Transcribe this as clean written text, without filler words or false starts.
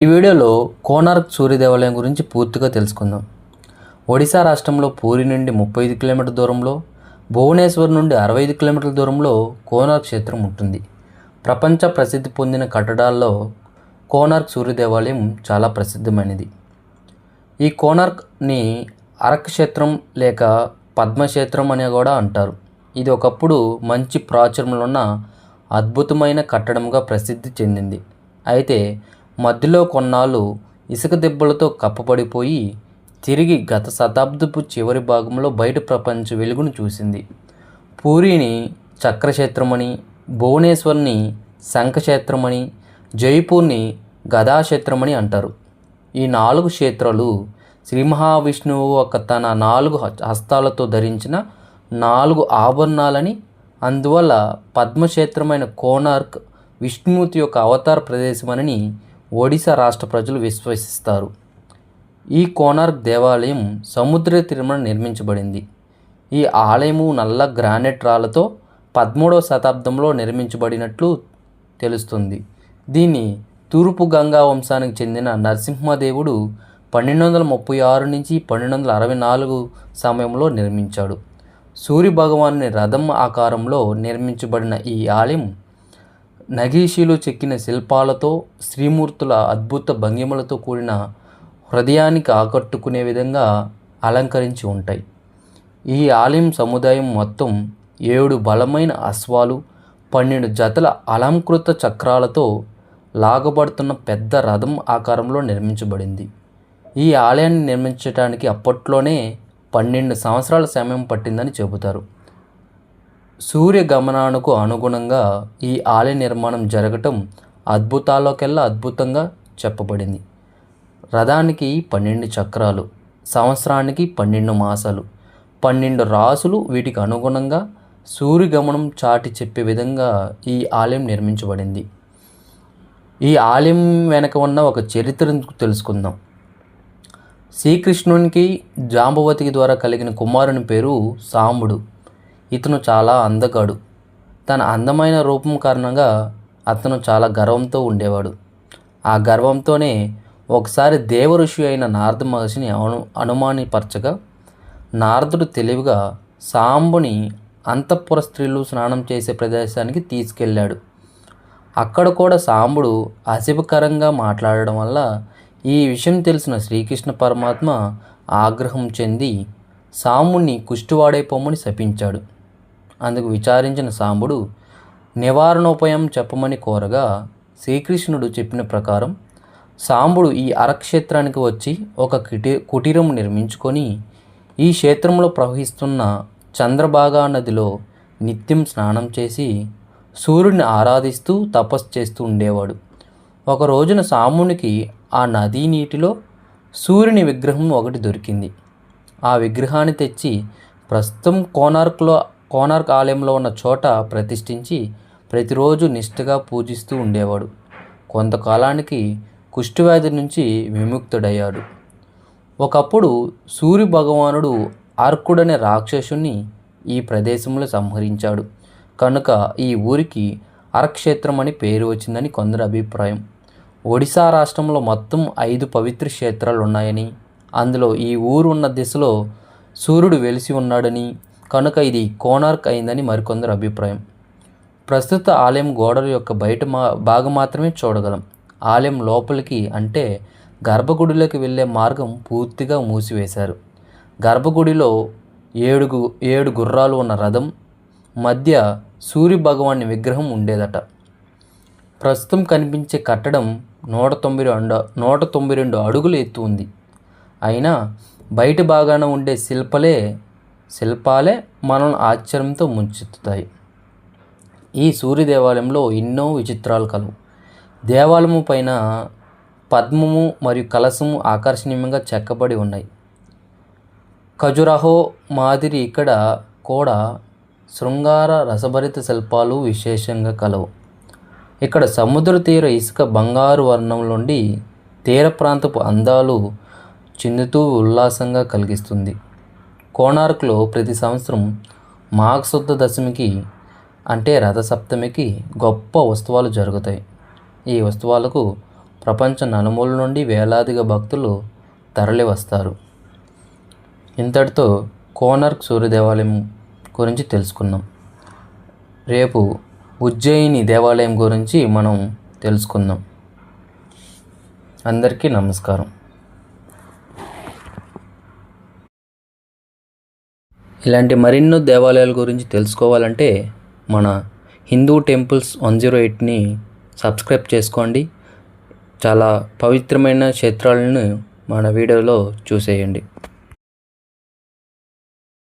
ఈ వీడియోలో కోనార్క్ సూర్య దేవాలయం గురించి పూర్తిగా తెలుసుకుందాం. ఒడిశా రాష్ట్రంలో పూరి నుండి 35 కిలోమీటర్ల దూరంలో, భువనేశ్వర్ నుండి 65 కిలోమీటర్ల దూరంలో కోనార్క్ క్షేత్రం ఉంటుంది. ప్రపంచ ప్రసిద్ధి పొందిన కట్టడాల్లో కోనార్క్ సూర్య దేవాలయం చాలా ప్రసిద్ధమైనది. ఈ కోనార్క్ని అరక్ క్షేత్రం లేక పద్మక్షేత్రం అని కూడా అంటారు. ఇది ఒకప్పుడు మంచి ప్రాచుర్యంలో ఉన్న అద్భుతమైన కట్టడంగా ప్రసిద్ధి చెందింది. అయితే మధ్యలో కొన్నాళ్ళు ఇసుక దెబ్బలతో కప్పబడిపోయి తిరిగి గత శతాబ్దపు చివరి భాగంలో బయట ప్రపంచ వెలుగును చూసింది. పూరిని చక్రక్షేత్రమని, భువనేశ్వర్ని శంఖక్షేత్రమని, జైపూర్ని గదాక్షేత్రమని అంటారు. ఈ 4 క్షేత్రాలు శ్రీ మహావిష్ణువు తన 4 హస్తాలతో ధరించిన 4 ఆభరణాలని, అందువల్ల పద్మక్షేత్రమైన కోనార్క్ విష్ణుమూర్తి యొక్క అవతార ప్రదేశమని ఒడిశా రాష్ట్ర ప్రజలు విశ్వసిస్తారు. ఈ కోనార్క్ దేవాలయం సముద్ర తీరమున నిర్మించబడింది. ఈ ఆలయము నల్ల గ్రానైట్ రాళ్లతో 13వ శతాబ్దంలో నిర్మించబడినట్లు తెలుస్తుంది. దీన్ని తూర్పు గంగా వంశానికి చెందిన నరసింహదేవుడు 1236 నుంచి 1264 సమయంలో నిర్మించాడు. సూర్య భగవానుని రథం ఆకారంలో నిర్మించబడిన ఈ ఆలయం నగీషీలు చెక్కిన శిల్పాలతో, శ్రీమూర్తుల అద్భుత భంగిమలతో కూడిన హృదయానికి ఆకట్టుకునే విధంగా అలంకరించి ఉంటాయి. ఈ ఆలయం సముదాయం మొత్తం 7 బలమైన అశ్వాలు, 12 జతల అలంకృత చక్రాలతో లాగబడుతున్న పెద్ద రథం ఆకారంలో నిర్మించబడింది. ఈ ఆలయాన్ని నిర్మించడానికి అప్పట్లోనే 12 సంవత్సరాల సమయం పట్టిందని చెబుతారు. సూర్య గమనానికి అనుగుణంగా ఈ ఆలయ నిర్మాణం జరగటం అద్భుతాల్లోకెల్లా అద్భుతంగా చెప్పబడింది. రథానికి 12 చక్రాలు, సంవత్సరానికి 12 మాసాలు, 12 రాసులు, వీటికి అనుగుణంగా సూర్యగమనం చాటి చెప్పే విధంగా ఈ ఆలయం నిర్మించబడింది. ఈ ఆలయం వెనక ఉన్న ఒక చరిత్రను తెలుసుకుందాం. శ్రీకృష్ణునికి జాంబవతికి ద్వారా కలిగిన కుమారుని పేరు సాంబుడు. ఇతను చాలా అందగాడు. తన అందమైన రూపం కారణంగా అతను చాలా గర్వంతో ఉండేవాడు. ఆ గర్వంతోనే ఒకసారి దేవఋషి అయిన నారద మహర్షిని అనుమానపరచగా, నారదుడు తెలివిగా సాంబుని అంతఃపుర స్త్రీలు స్నానం చేసే ప్రదేశానికి తీసుకెళ్ళాడు. అక్కడ కూడా సాంబుడు అశుభకరంగా మాట్లాడడం వల్ల ఈ విషయం తెలిసిన శ్రీకృష్ణ పరమాత్మ ఆగ్రహం చెంది సాంబుని కుష్టివాడైపోమని శపించాడు. అందుకు విచారించిన సాంబుడు నివారణోపాయం చెప్పమని కోరగా, శ్రీకృష్ణుడు చెప్పిన ప్రకారం సాంబుడు ఈ అరక్షేత్రానికి వచ్చి ఒక కుటీరం నిర్మించుకొని ఈ క్షేత్రంలో ప్రవహిస్తున్న చంద్రభాగా నదిలో నిత్యం స్నానం చేసి సూర్యుడిని ఆరాధిస్తూ తపస్సు చేస్తూ ఉండేవాడు. ఒక రోజున సాంబునికి ఆ నదీ నీటిలో సూర్యుని విగ్రహం ఒకటి దొరికింది. ఆ విగ్రహాన్ని తెచ్చి ప్రస్తుతం కోనార్క్ ఆలయంలో ఉన్న చోట ప్రతిష్ఠించి ప్రతిరోజు నిష్ఠగా పూజిస్తూ ఉండేవాడు. కొంతకాలానికి కుష్ఠవ్యాధి నుంచి విముక్తుడయ్యాడు. ఒకప్పుడు సూర్య భగవానుడు అర్కుడనే రాక్షసుని ఈ ప్రదేశంలో సంహరించాడు కనుక ఈ ఊరికి అరక్షేత్రం అని పేరు వచ్చిందని కొందరి అభిప్రాయం. ఒడిశా రాష్ట్రంలో మొత్తం 5 పవిత్ర క్షేత్రాలు ఉన్నాయని, అందులో ఈ ఊరు ఉన్న దిశలో సూర్యుడు వెలిసి ఉన్నాడని, కనుక ఇది కోనార్క్ అయిందని మరికొందరు అభిప్రాయం. ప్రస్తుత ఆలయం గోడల యొక్క బయట భాగం మాత్రమే చూడగలం. ఆలయం లోపలికి అంటే గర్భగుడిలోకి వెళ్ళే మార్గం పూర్తిగా మూసివేశారు. గర్భగుడిలో 7 గుర్రాలు ఉన్న రథం మధ్య సూర్య భగవాని విగ్రహం ఉండేదట. ప్రస్తుతం కనిపించే కట్టడం 192 అడుగులు ఎత్తు ఉంది. అయినా బయట భాగాన ఉండే శిల్పాలే మనల్ని ఆశ్చర్యంతో ముంచెత్తుతాయి. ఈ సూర్య దేవాలయంలో ఎన్నో విచిత్రాలు కలవు. దేవాలయము పైన పద్మము మరియు కలశము ఆకర్షణీయంగా చెక్కబడి ఉన్నాయి. ఖజురాహో మాదిరి ఇక్కడ కూడా శృంగార రసభరిత శిల్పాలు విశేషంగా కలవు. ఇక్కడ సముద్ర తీర ఇసుక బంగారు వర్ణం నుండి తీర ప్రాంతపు అందాలు చిందుతూ ఉల్లాసంగా కలిగిస్తుంది. కోనార్క్లో ప్రతి సంవత్సరం మాఘశుద్ధ దశమికి అంటే రథసప్తమికి గొప్ప ఉత్సవాలు జరుగుతాయి. ఈ ఉత్సవాలకు ప్రపంచ నలుమూల నుండి వేలాదిగా భక్తులు తరలి వస్తారు. ఇంతటితో కోనార్క్ సూర్య దేవాలయం గురించి తెలుసుకున్నాం. రేపు ఉజ్జయిని దేవాలయం గురించి మనం తెలుసుకుందాం. అందరికీ నమస్కారం. ఇలాంటి మరెన్నో దేవాలయాల గురించి తెలుసుకోవాలంటే మన హిందూ టెంపుల్స్ 108ని సబ్స్క్రైబ్ చేసుకోండి. చాలా పవిత్రమైన క్షేత్రాలను మన వీడియోలో చూసేయండి.